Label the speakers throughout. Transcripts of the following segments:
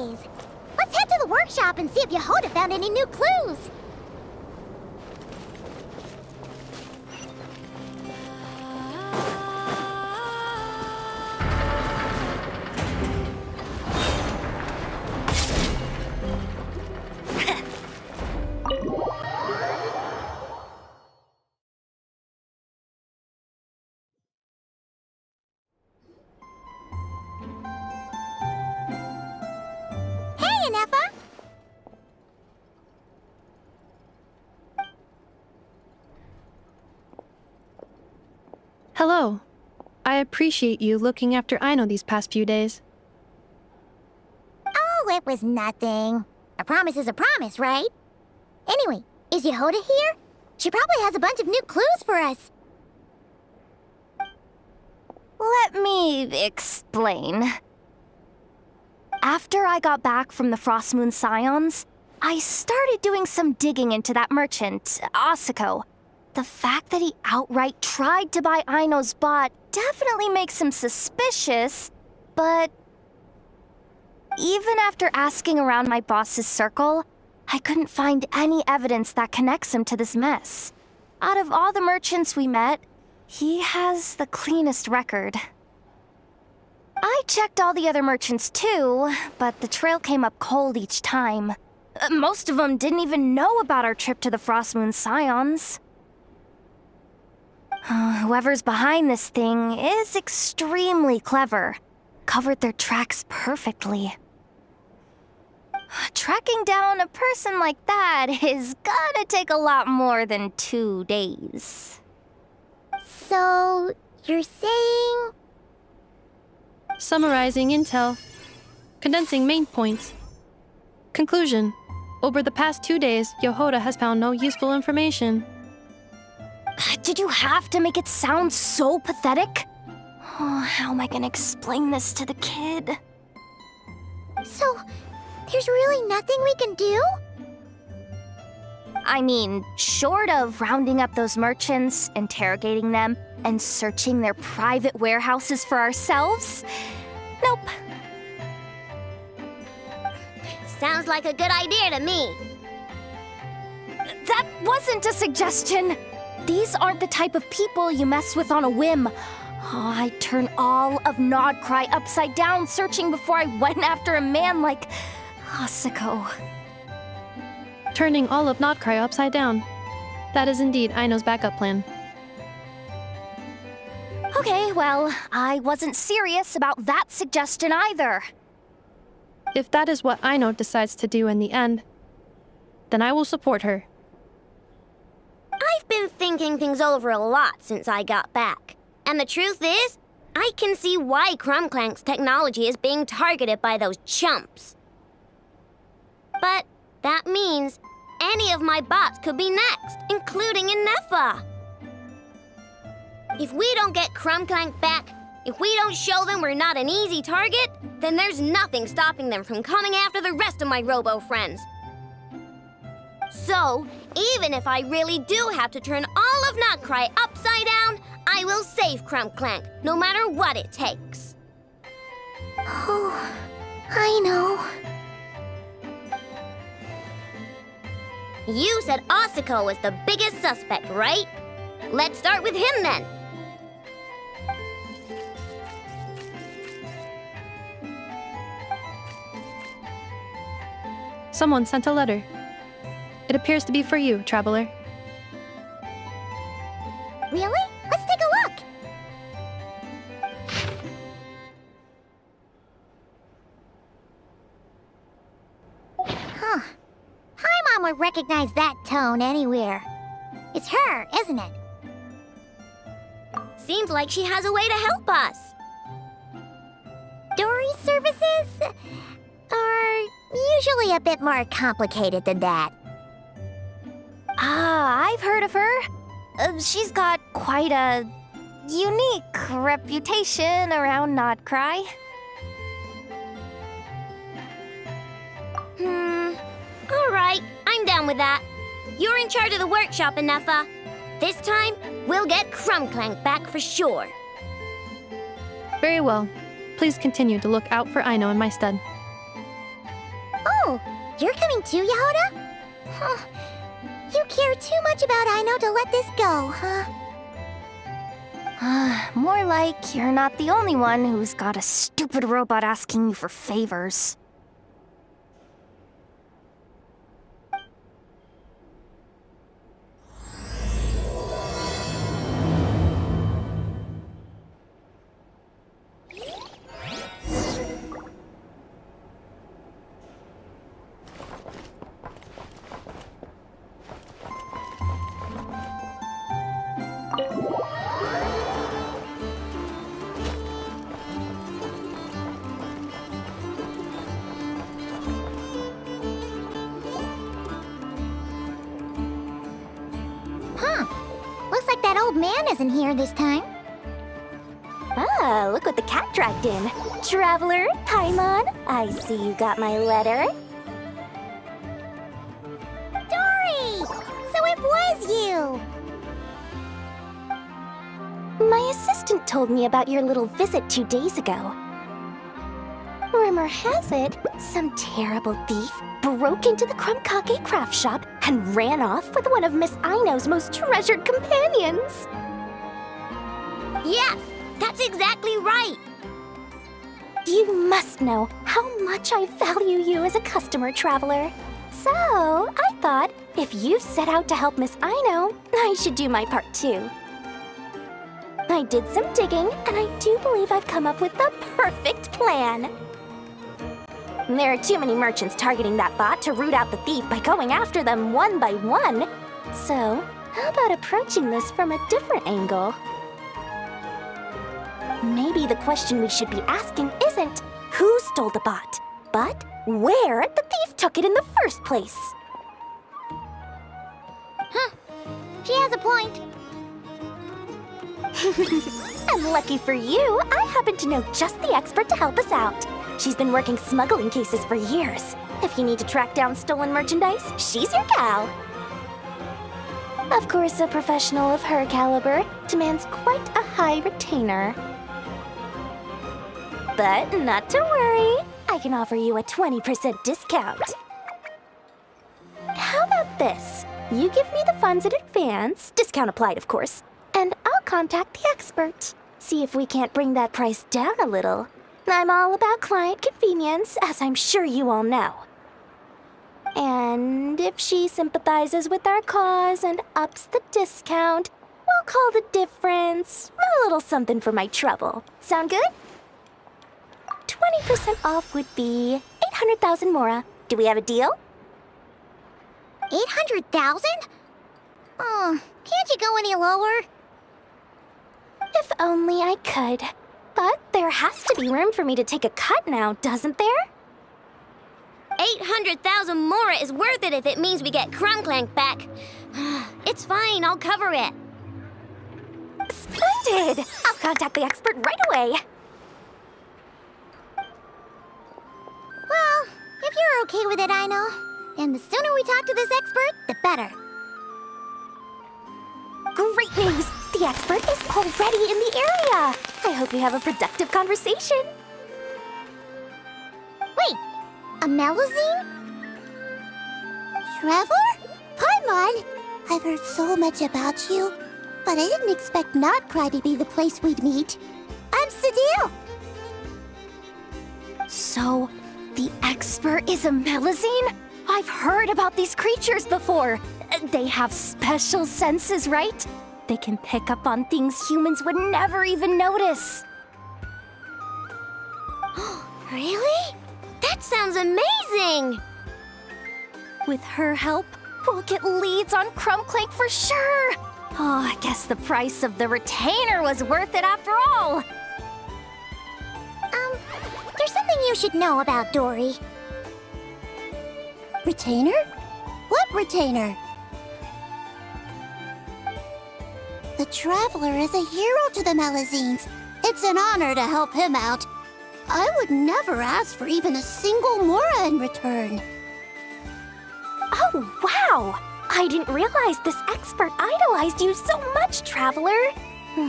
Speaker 1: days. Let's head to the workshop and see if Yehoda found any new clues. Hey, Anefa!
Speaker 2: Hello. I appreciate you looking after Aino these past few days.
Speaker 1: Oh, it was nothing. A promise is a promise, right? Anyway, is Yehoda here? She probably has a bunch of new clues for us.
Speaker 3: Let me explain. After I got back from the Frost Moon Scions, I started doing some digging into that merchant, Asako. The fact that he outright tried to buy Aino's bot definitely makes him suspicious, but even after asking around my boss's circle, I couldn't find any evidence that connects him to this mess. Out of all the merchants we met, he has the cleanest record. I checked all the other merchants too, but the trail came up cold each time. Most of them didn't even know about our trip to the Frost Moon Scions. Whoever's behind this thing is extremely clever. Covered their tracks perfectly. Tracking down a person like that is gonna take a lot more than 2 days.
Speaker 1: So, you're saying...
Speaker 2: Summarizing intel. Condensing main points. Conclusion. Over the past 2 days, Yehoda has found no useful information.
Speaker 3: Did you have to make it sound so pathetic? Oh, how am I gonna explain this to the kid?
Speaker 1: So, there's really nothing we can do?
Speaker 3: I mean, short of rounding up those merchants, interrogating them, and searching their private warehouses for ourselves? Nope.
Speaker 1: Sounds like a good idea to me.
Speaker 3: That wasn't a suggestion. These aren't the type of people you mess with on a whim. Oh, I'd turn all of Nodcry upside down searching before I went after a man like Asako.
Speaker 2: Turning all of Nodcry upside down. That is indeed Aino's backup plan.
Speaker 3: Okay, well, I wasn't serious about that suggestion either.
Speaker 2: If that is what Aino decides to do in the end, then I will support her.
Speaker 1: I've been thinking things over a lot since I got back. And the truth is, I can see why Crumclank's technology is being targeted by those chumps. But that means any of my bots could be next, including Anefa. If we don't get Crumclank back, if we don't show them we're not an easy target, then there's nothing stopping them from coming after the rest of my robo friends. So, even if I really do have to turn all of Notcry upside down, I will save Crumclank, no matter what it takes. Oh, I know. You said Asako was the biggest suspect, right? Let's start with him then.
Speaker 2: Someone sent a letter. It appears to be for you, traveler.
Speaker 1: Really? Let's take a look. Huh. Paimon would recognize that tone anywhere. It's her, isn't it? Seems like she has a way to help us. Dory services are usually a bit more complicated than that.
Speaker 3: Ah, I've heard of her. She's got quite a unique reputation around Nodcry.
Speaker 1: All right, I'm down with that. You're in charge of the workshop, Anefa. This time, we'll get Crumclank back for sure.
Speaker 2: Very well. Please continue to look out for Aino in my stead.
Speaker 1: Oh, you're coming too, Yehoda? Huh. You care too much about Aino to let this go, huh?
Speaker 3: More like you're not the only one who's got a stupid robot asking you for favors.
Speaker 1: Looks like that old man isn't here this time.
Speaker 3: Ah, look what the cat dragged in. Traveler, Paimon, I see you got my letter.
Speaker 1: Dory! So it was you!
Speaker 3: My assistant told me about your little visit 2 days ago. Rumor has it, some terrible thief broke into the Krumkake craft shop and ran off with one of Miss Aino's most treasured companions.
Speaker 1: Yes, that's exactly right.
Speaker 3: You must know how much I value you as a customer, Traveler. So, I thought if you set out to help Miss Aino, I should do my part too. I did some digging, and I do believe I've come up with the perfect plan. There are too many merchants targeting that bot to root out the thief by going after them one by one. So, how about approaching this from a different angle? Maybe the question we should be asking isn't who stole the bot, but where the thief took it in the first place.
Speaker 1: Huh. She has a point.
Speaker 3: And lucky for you, I happen to know just the expert to help us out. She's been working smuggling cases for years. If you need to track down stolen merchandise, she's your gal. Of course, a professional of her caliber demands quite a high retainer. But not to worry, I can offer you a 20% discount. How about this? You give me the funds in advance, discount applied of course, and I'll contact the expert. See if we can't bring that price down a little. I'm all about client convenience, as I'm sure you all know. And if she sympathizes with our cause and ups the discount, we'll call the difference a little something for my trouble. Sound good? 20% off would be 800,000 mora. Do we have a deal?
Speaker 1: 800,000? Oh, can't you go any lower?
Speaker 3: If only I could. But there has to be room for me to take a cut now, doesn't there?
Speaker 1: 800,000 mora is worth it if it means we get Krumklank back. It's fine, I'll cover it.
Speaker 3: Splendid! I'll contact the expert right away.
Speaker 1: Well, if you're okay with it, Aino. And the sooner we talk to this expert, the better.
Speaker 3: Great news! The expert is already in the area! I hope we have a productive conversation.
Speaker 1: Wait, a Melazine? Trevor? Paimon? I've heard so much about you, but I didn't expect Notcry to be the place we'd meet. I'm Sadil.
Speaker 3: So, the expert is a Melazine? I've heard about these creatures before. They have special senses, right? They can pick up on things humans would never even notice.
Speaker 1: Really? That sounds amazing!
Speaker 3: With her help, we'll get leads on Krumklank for sure. Oh, I guess the price of the retainer was worth it after all.
Speaker 1: There's something you should know about Dory. Retainer? What retainer? The Traveler is a hero to the Melazines. It's an honor to help him out. I would never ask for even a single mora in return.
Speaker 3: Oh, wow! I didn't realize this expert idolized you so much, Traveler.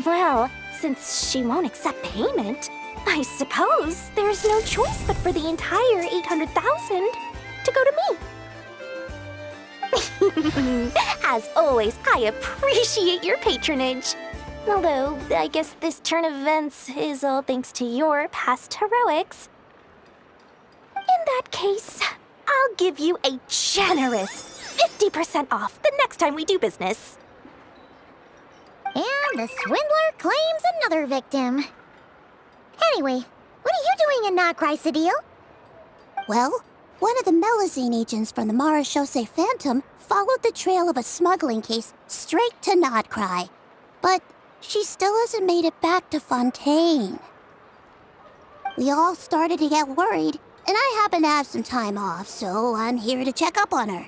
Speaker 3: Well, since she won't accept payment, I suppose there's no choice but for the entire 800,000. to go to me. As always, I appreciate your patronage. Although, I guess this turn of events is all thanks to your past heroics. In that case, I'll give you a generous 50% off the next time we do business.
Speaker 1: And the swindler claims another victim. Anyway, what are you doing in Notcry, Cedille?
Speaker 4: Well, one of the Melazine agents from the Marechaussee Phantom followed the trail of a smuggling case straight to Notcry. But she still hasn't made it back to Fontaine. We all started to get worried, and I happen to have some time off, so I'm here to check up on her.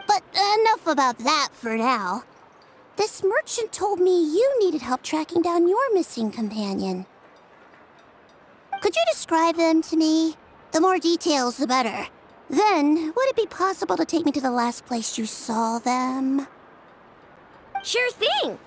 Speaker 4: But enough about that for now. This merchant told me you needed help tracking down your missing companion. Could you describe them to me? The more details, the better. Then, would it be possible to take me to the last place you saw them?
Speaker 1: Sure thing.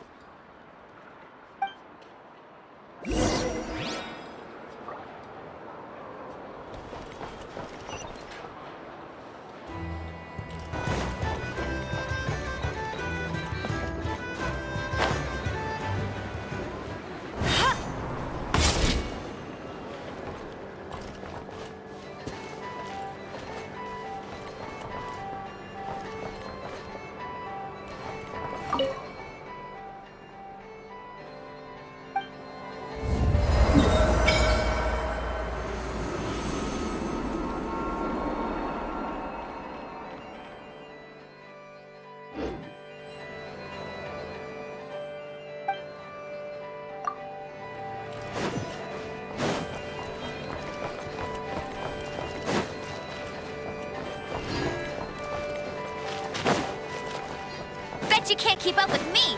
Speaker 3: Bet you can't keep up with me.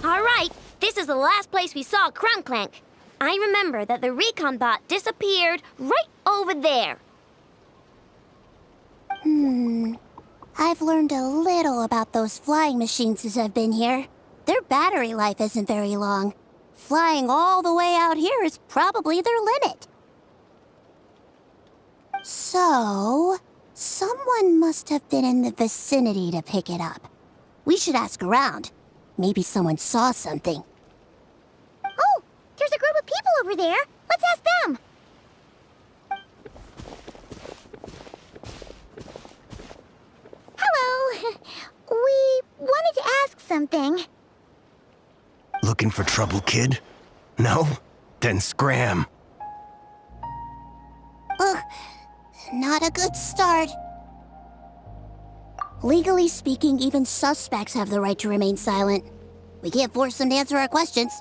Speaker 1: All right, this is the last place we saw Crunklank. I remember that the recon bot disappeared right over there.
Speaker 4: I've learned a little about those flying machines since I've been here. Their battery life isn't very long. Flying all the way out here is probably their limit. So, someone must have been in the vicinity to pick it up. We should ask around. Maybe someone saw something.
Speaker 1: Oh, there's a group of people over there. Let's ask them. Hello. We wanted to ask something.
Speaker 5: Looking for trouble, kid? No? Then scram.
Speaker 4: Ugh, not a good start. Legally speaking, even suspects have the right to remain silent. We can't force them to answer our questions.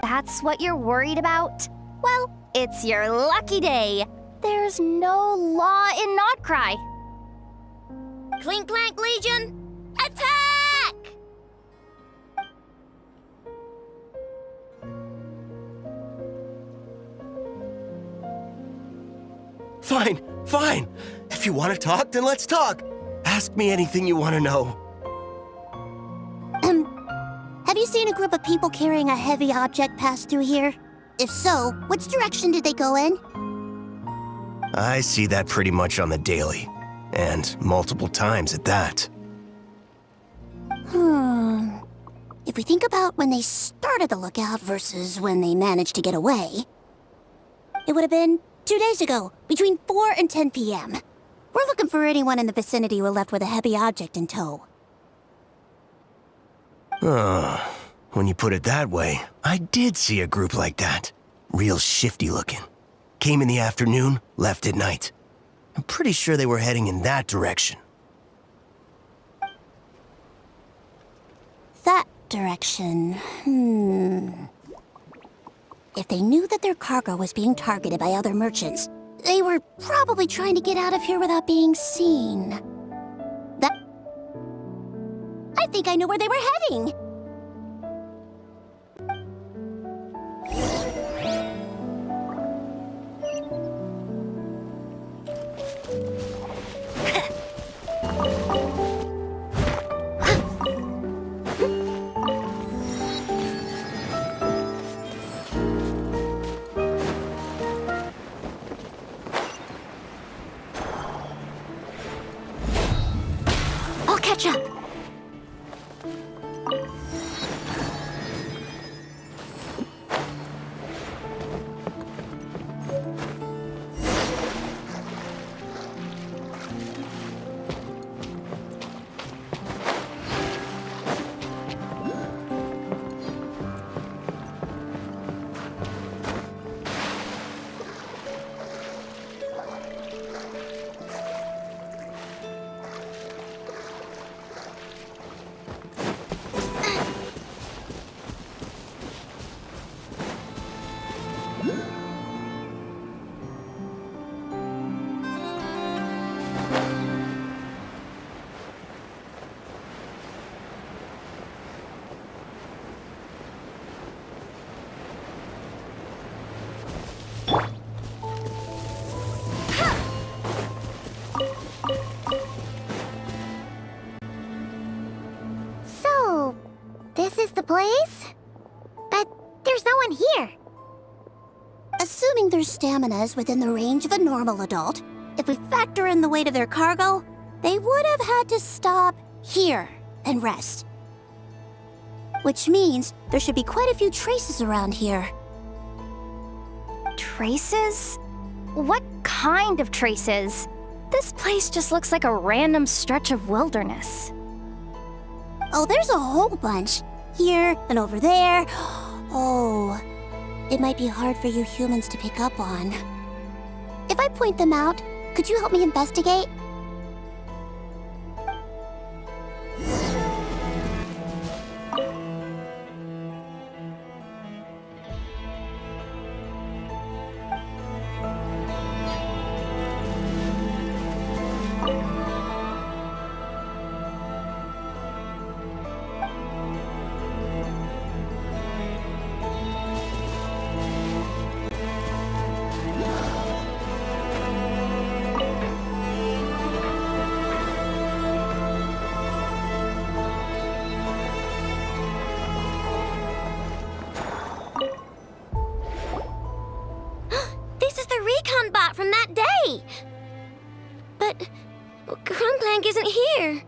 Speaker 3: That's what you're worried about? Well, it's your lucky day. There's no law in Notcry.
Speaker 1: Clink Clank Legion, attack!
Speaker 5: Fine, fine. If you want to talk, then let's talk. Ask me anything you want to know.
Speaker 4: Have you seen a group of people carrying a heavy object pass through here? If so, which direction did they go in?
Speaker 5: I see that pretty much on the daily. And multiple times at that.
Speaker 4: If we think about when they started the lookout versus when they managed to get away, it would have been 2 days ago, between 4 and 10 p.m. We're looking for anyone in the vicinity who left with a heavy object in tow.
Speaker 5: When you put it that way, I did see a group like that. Real shifty looking. Came in the afternoon, left at night. I'm pretty sure they were heading in that direction.
Speaker 4: That direction, if they knew that their cargo was being targeted by other merchants, they were probably trying to get out of here without being seen. I think I know where they were heading. I'll catch up. So, this is the place? But there's no one here. Assuming their stamina is within the range of a normal adult, if we factor in the weight of their cargo, they would have had to stop here and rest. Which means there should be quite a few traces around here.
Speaker 3: Traces? What kind of traces? This place just looks like a random stretch of wilderness.
Speaker 4: Oh, there's a whole bunch. Here and over there. Oh, it might be hard for you humans to pick up on. If I point them out, could you help me investigate?
Speaker 1: From that day. But Crumbclank isn't here.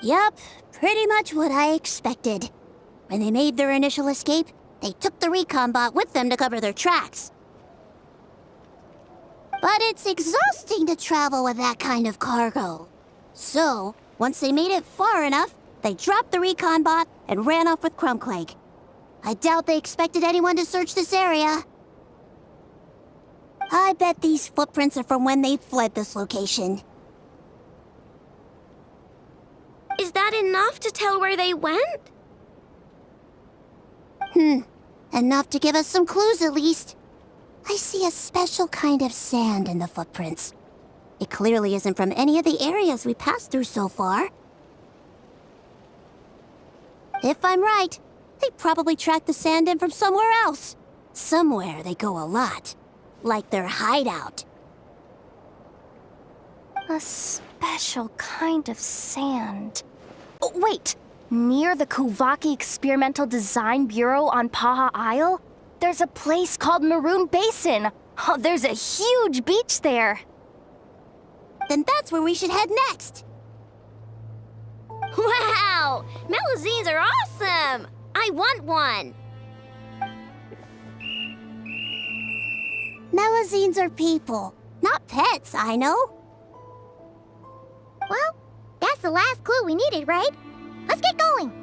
Speaker 4: Yup, pretty much what I expected. When they made their initial escape, they took the recon bot with them to cover their tracks. But it's exhausting to travel with that kind of cargo. So, once they made it far enough, they dropped the recon bot and ran off with Crumbclank. I doubt they expected anyone to search this area. I bet these footprints are from when they fled this location.
Speaker 1: Is that enough to tell where they went?
Speaker 4: Enough to give us some clues at least. I see a special kind of sand in the footprints. It clearly isn't from any of the areas we passed through so far. If I'm right, they probably tracked the sand in from somewhere else. Somewhere they go a lot. Like their hideout.
Speaker 3: A special kind of sand. Oh, wait! Near the Kuvaki Experimental Design Bureau on Paha Isle, there's a place called Maroon Basin. Oh, there's a huge beach there.
Speaker 4: Then that's where we should head next.
Speaker 1: Wow! Melusines are awesome! I want one!
Speaker 4: Melusines are people, not pets, I know.
Speaker 1: Well, that's the last clue we needed, right? Let's get going!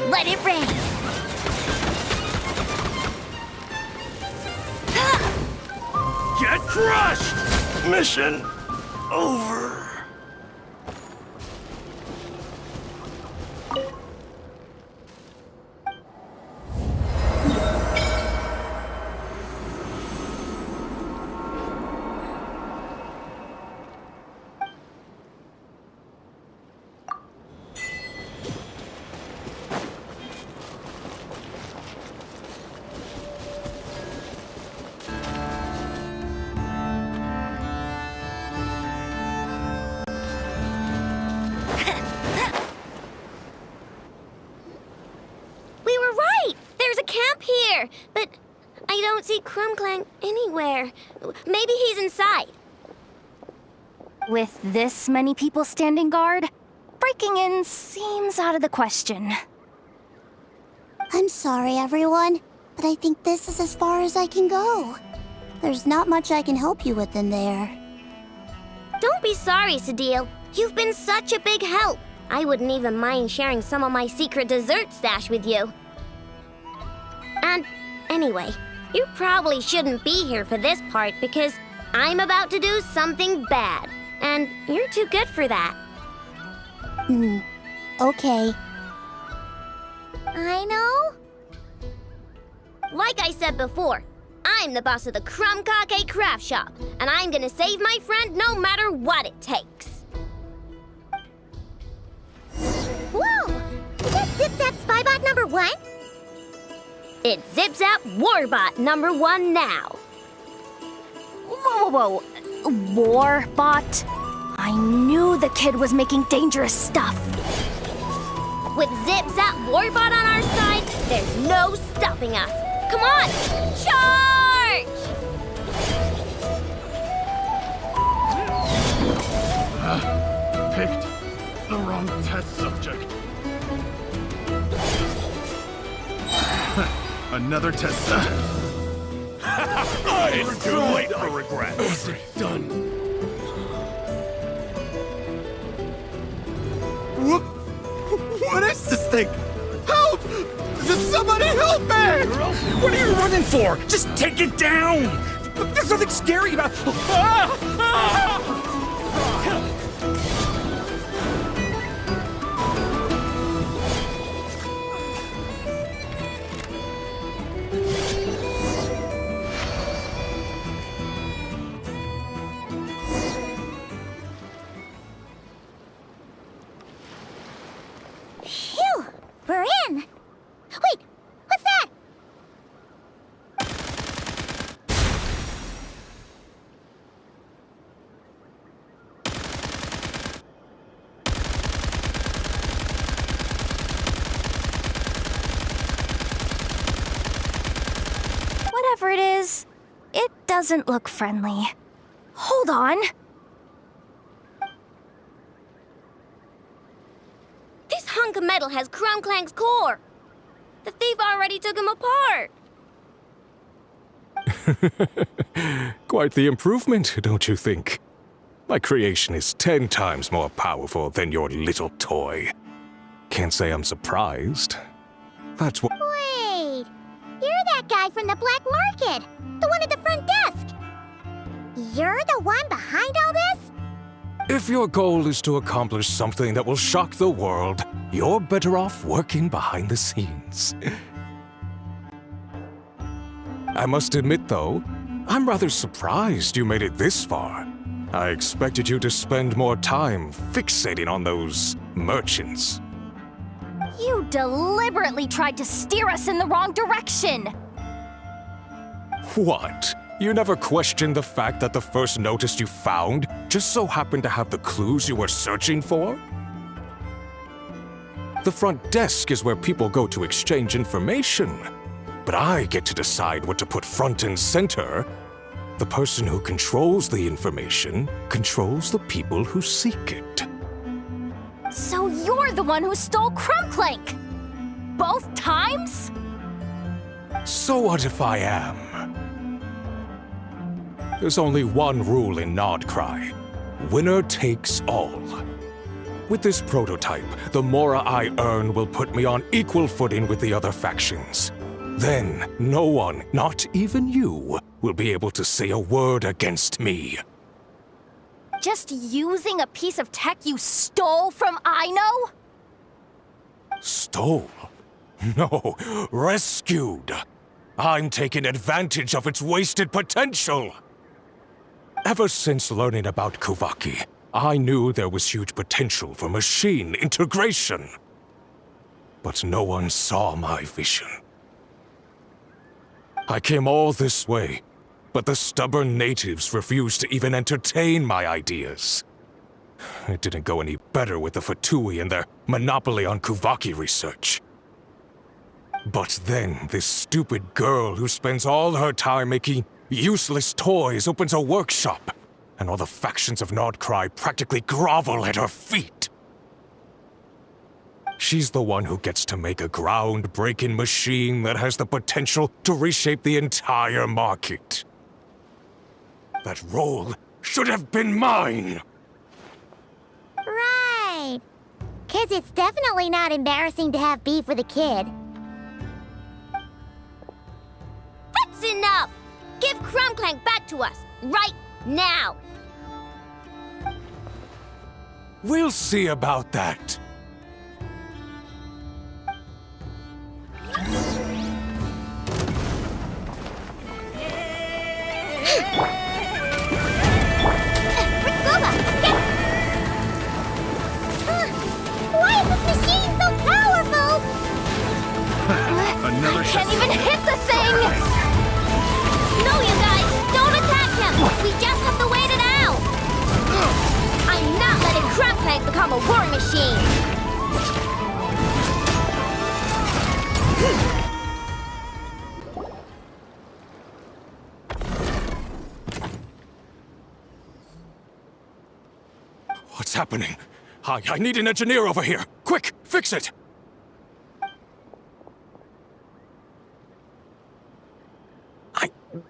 Speaker 1: Let it rain.
Speaker 6: Get crushed! Mission over.
Speaker 1: We were right! There's a camp here! But I don't see Crumclank anywhere. Maybe he's inside.
Speaker 3: With this many people standing guard, breaking in seems out of the question.
Speaker 4: I'm sorry, everyone, but I think this is as far as I can go. There's not much I can help you with in there.
Speaker 1: Don't be sorry, Sadil. You've been such a big help. I wouldn't even mind sharing some of my secret dessert stash with you. And anyway, you probably shouldn't be here for this part because I'm about to do something bad. And you're too good for that.
Speaker 4: Okay.
Speaker 1: I know. Like I said before, I'm the boss of the Crumcake Craft Shop, and I'm gonna save my friend no matter what it takes.
Speaker 4: Whoa! Is that Zip Zap Spybot number 1?
Speaker 1: It's Zip Zap Warbot number 1 now.
Speaker 3: Whoa, whoa, whoa. Warbot? I knew the kid was making dangerous stuff.
Speaker 1: With Zip Zap Warbot on our side, there's no stopping us. Come on, charge!
Speaker 6: Picked the wrong test subject. Another test subject. It's too late for regrets. Done.
Speaker 7: What is this thing? Help! Does somebody help me?
Speaker 6: What are you running for? Just take it down!
Speaker 7: There's nothing scary about.
Speaker 4: Phew! We're in! Wait! What's that?
Speaker 3: Whatever it is, it doesn't look friendly. Hold on.
Speaker 1: This hunk of metal has Crumclank's core. The thief already took him apart.
Speaker 8: Quite the improvement, don't you think? My creation is 10 times more powerful than your little toy. Can't say I'm surprised. That's what.
Speaker 4: Wait! You're that guy from the black market! The one at the front desk! You're the one behind all this?
Speaker 8: If your goal is to accomplish something that will shock the world, you're better off working behind the scenes. I must admit, though, I'm rather surprised you made it this far. I expected you to spend more time fixating on those merchants.
Speaker 3: You deliberately tried to steer us in the wrong direction.
Speaker 8: What? You never questioned the fact that the first notice you found just so happened to have the clues you were searching for? The front desk is where people go to exchange information. But I get to decide what to put front and center. The person who controls the information controls the people who seek it.
Speaker 3: So you're the one who stole Crumclank? Both times?
Speaker 8: So what if I am? There's only one rule in Nodcry. Winner takes all. With this prototype, the mora I earn will put me on equal footing with the other factions. Then, no one, not even you, will be able to say a word against me.
Speaker 3: Just using a piece of tech you stole from Aino?
Speaker 8: Stole? No, rescued. I'm taking advantage of its wasted potential. Ever since learning about Kuvaki, I knew there was huge potential for machine integration. But no one saw my vision. I came all this way, but the stubborn natives refused to even entertain my ideas. It didn't go any better with the Fatui and their monopoly on Kuvaki research. But then, this stupid girl who spends all her time making useless toys opens a workshop, and all the factions of Nordcry practically grovel at her feet. She's the one who gets to make a groundbreaking machine that has the potential to reshape the entire market. That role should have been mine!
Speaker 4: Right. 'Cause it's definitely not embarrassing to have beef with a kid.
Speaker 1: That's enough! Give Crumbclank back to us, right now!
Speaker 8: We'll see about that.
Speaker 4: Why is this machine so powerful?
Speaker 6: Another
Speaker 3: Can't even hit the thing!
Speaker 1: No, you guys! Don't attack him! We just have to wait it out! I'm not letting Crumbclank become a war machine!
Speaker 8: What's happening? I need an engineer over here! Quick, fix it!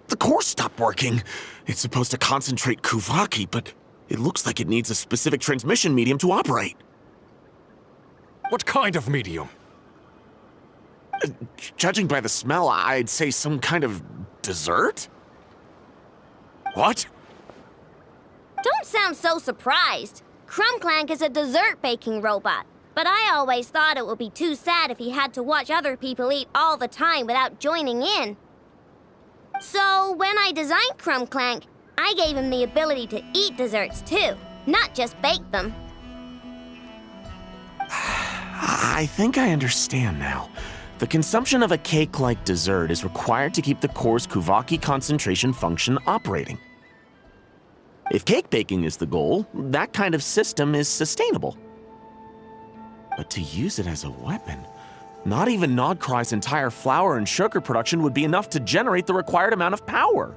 Speaker 7: The core stopped working. It's supposed to concentrate Kuvaki, but it looks like it needs a specific transmission medium to operate.
Speaker 8: What kind of medium?
Speaker 7: Judging by the smell, I'd say some kind of dessert?
Speaker 8: What?
Speaker 1: Don't sound so surprised. Crumbclank is a dessert baking robot, but I always thought it would be too sad if he had to watch other people eat all the time without joining in. So when I designed Crumbclank, I gave him the ability to eat desserts too, not just bake them.
Speaker 7: I think I understand now. The consumption of a cake-like dessert is required to keep the core's Kuvaki concentration function operating. If cake baking is the goal, that kind of system is sustainable. But to use it as a weapon, not even Nodcry's entire flour and sugar production would be enough to generate the required amount of power.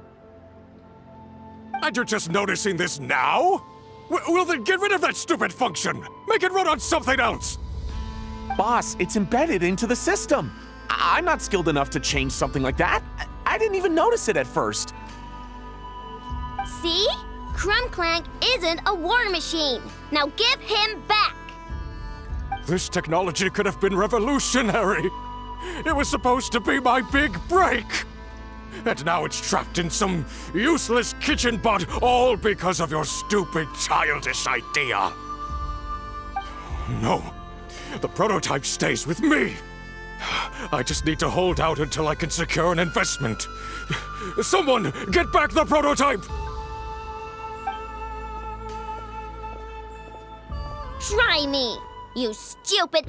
Speaker 8: And you're just noticing this now? Well then get rid of that stupid function! Make it run on something else!
Speaker 7: Boss, it's embedded into the system. I'm not skilled enough to change something like that. I didn't even notice it at first.
Speaker 1: See? Crumbclank isn't a war machine. Now give him back!
Speaker 8: This technology could have been revolutionary! It was supposed to be my big break! And now it's trapped in some useless kitchen bot, all because of your stupid, childish idea! No, the prototype stays with me! I just need to hold out until I can secure an investment. Someone, get back the prototype!
Speaker 1: Try me, you stupid...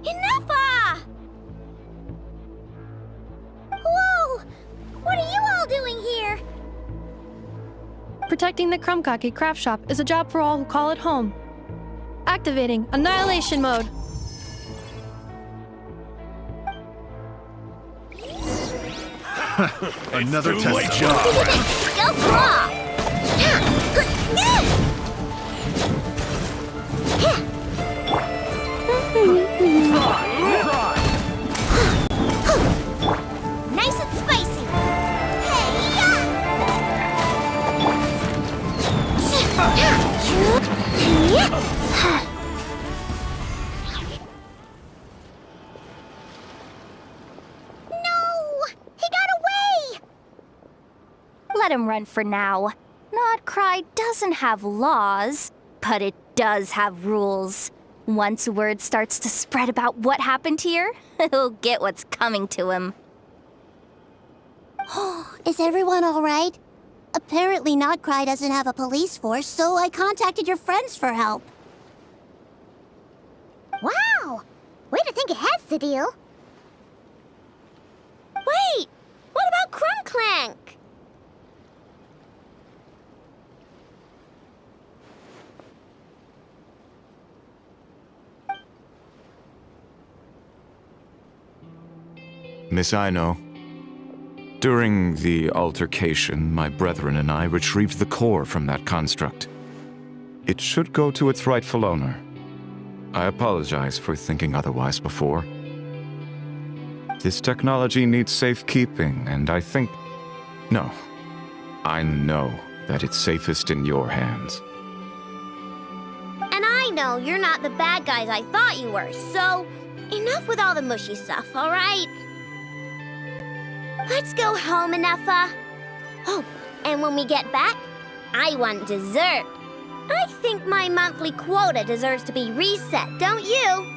Speaker 1: Enough!
Speaker 4: Whoa! What are you all doing here?
Speaker 2: Protecting the Crumbcake craft shop is a job for all who call it home. Activating Annihilation Mode.
Speaker 6: Another Too test late, job.
Speaker 1: Go claw!
Speaker 3: let him run for now. Nodcry doesn't have laws, but it does have rules. Once word starts to spread about what happened here, he'll get what's coming to him.
Speaker 4: Is everyone all right? Apparently Nodcry doesn't have a police force, so I contacted your friends for help.
Speaker 1: Wow! Way to think ahead, Cedille. Wait! What about Crumclank?
Speaker 9: Miss Ino, during the altercation, my brethren and I retrieved the core from that construct. It should go to its rightful owner. I apologize for thinking otherwise before. This technology needs safekeeping, and I think... No. I know that it's safest in your hands.
Speaker 1: And I know you're not the bad guys I thought you were, so enough with all the mushy stuff, all right? Let's go home, Ineffa. Oh, and when we get back, I want dessert. I think my monthly quota deserves to be reset, don't you?